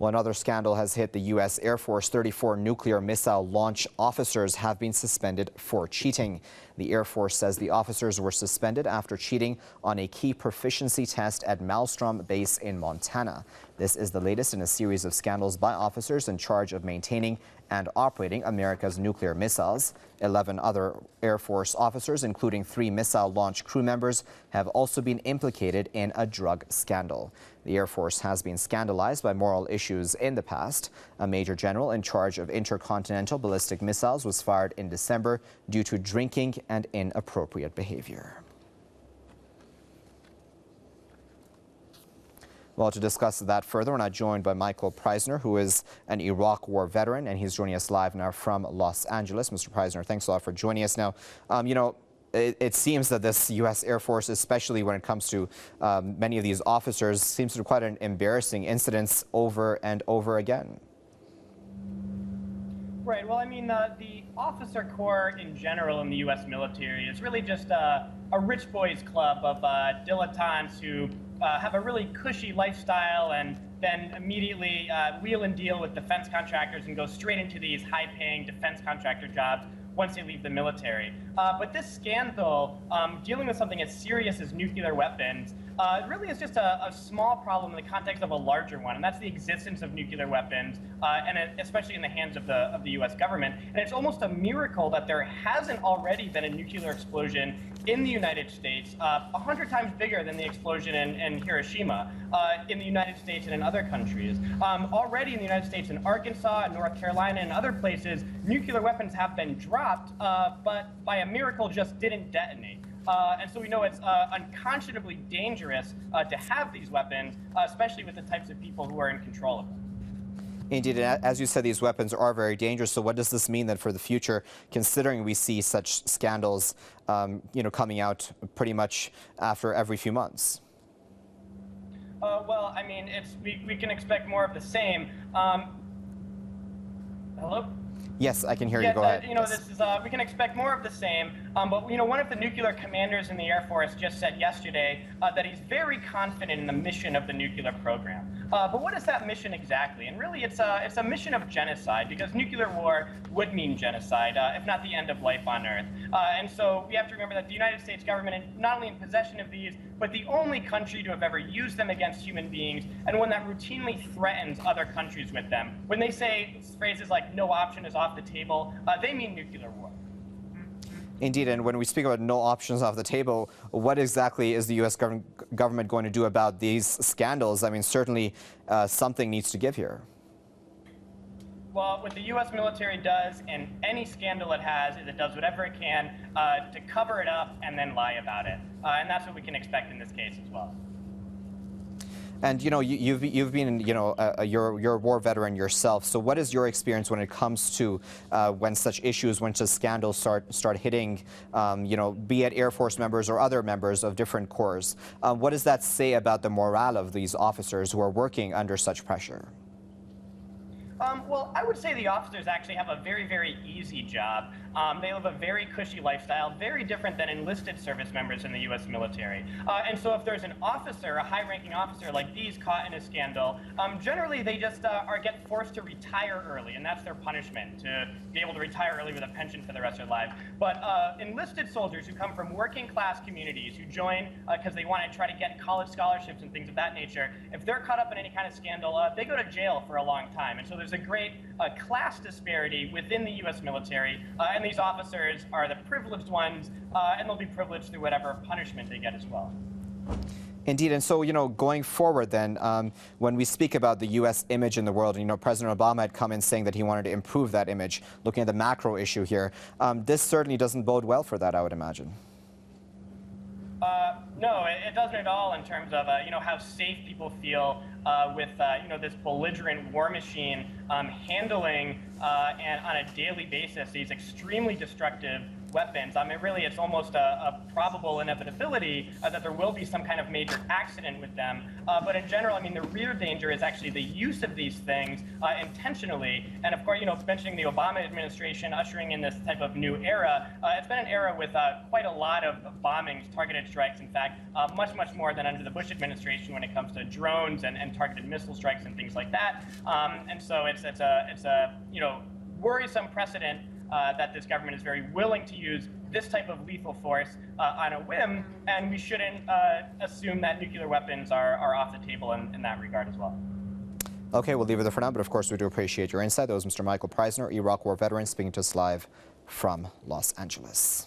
Well, another scandal has hit the U.S. Air Force. 34 nuclear missile launch officers have been suspended for cheating. The Air Force says the officers were suspended after cheating on a key proficiency test at Malmstrom Base in Montana. This is the latest in a series of scandals by officers in charge of maintaining and operating America's nuclear missiles. 11 other Air Force officers, including 3 missile launch crew members, have also been implicated in a drug scandal. The Air Force has been scandalized by moral issues in the past. A major general in charge of intercontinental ballistic missiles was fired in December due to drinking and inappropriate behavior. Well, to discuss that further, we're now joined by Michael Preisner, who is an Iraq War veteran, and he's joining us live now from Los Angeles. Mr. Preisner, thanks a lot for joining us. Now, it seems that this U.S. Air Force, especially when it comes to many of these officers, seems to be quite an embarrassing incidents over and over again. Right. Well, I mean, the officer corps in general in the U.S. military is really just a rich boys club of dilettantes who have a really cushy lifestyle and then immediately wheel and deal with defense contractors and go straight into these high-paying defense contractor jobs once they leave the military. But this scandal, dealing with something as serious as nuclear weapons, really is just a small problem in the context of a larger one, and that's the existence of nuclear weapons, and especially in the hands of the U.S. government. And it's almost a miracle that there hasn't already been a nuclear explosion in the United States, 100 times bigger than the explosion in Hiroshima, in the United States and in other countries. Already in the United States, in Arkansas, and North Carolina, and other places, nuclear weapons have been dropped, but by a miracle just didn't detonate. And so we know it's unconscionably dangerous to have these weapons, especially with the types of people who are in control of them. Indeed, as you said, these weapons are very dangerous. So what does this mean then for the future, considering we see such scandals, coming out pretty much after every few months? Well, I mean, we can expect more of the same. Hello? Yes, I can hear you. Go ahead. This is we can expect more of the same. But one of the nuclear commanders in the Air Force just said yesterday that he's very confident in the mission of the nuclear program. But what is that mission exactly? And really, it's a mission of genocide, because nuclear war would mean genocide, if not the end of life on Earth. And so we have to remember that the United States government is not only in possession of these, but the only country to have ever used them against human beings, and one that routinely threatens other countries with them. When they say phrases like "no option is off the table," they mean nuclear war. Indeed, and when we speak about no options off the table, what exactly is the U.S. government going to do about these scandals? I mean, certainly something needs to give here. Well, what the U.S. military does in any scandal it has is it does whatever it can to cover it up and then lie about it. And that's what we can expect in this case as well. And you've been you're a war veteran yourself. So what is your experience when it comes to when such issues, when such scandals start hitting, be it Air Force members or other members of different corps? What does that say about the morale of these officers who are working under such pressure? Well, I would say the officers actually have a very, very easy job. They live a very cushy lifestyle, very different than enlisted service members in the U.S. military. And so if there's an officer, a high-ranking officer like these caught in a scandal, generally they just get forced to retire early, and that's their punishment, to be able to retire early with a pension for the rest of their lives. But enlisted soldiers who come from working-class communities, who join because they want to try to get college scholarships and things of that nature, if they're caught up in any kind of scandal, they go to jail for a long time. And so there's a great class disparity within the U.S. military, and these officers are the privileged ones, and they'll be privileged through whatever punishment they get as well. Indeed, and so, going forward then, when we speak about the U.S. image in the world, President Obama had come in saying that he wanted to improve that image, looking at the macro issue here. This certainly doesn't bode well for that, I would imagine. No, it doesn't at all in terms of, how safe people feel with, this belligerent war machine handling and on a daily basis these extremely destructive weapons. I mean, really, it's almost a probable inevitability that there will be some kind of major accident with them. But in general, I mean, the real danger is actually the use of these things intentionally. And of course, mentioning the Obama administration ushering in this type of new era, it's been an era with quite a lot of bombings, targeted strikes, in fact, much more than under the Bush administration when it comes to drones and targeted missile strikes and things like that. And so it's a worrisome precedent that this government is very willing to use this type of lethal force on a whim, and we shouldn't assume that nuclear weapons are off the table in that regard as well. Okay, we'll leave it there for now, but of course we do appreciate your insight. That was Mr. Michael Preisner, Iraq War veteran, speaking to us live from Los Angeles.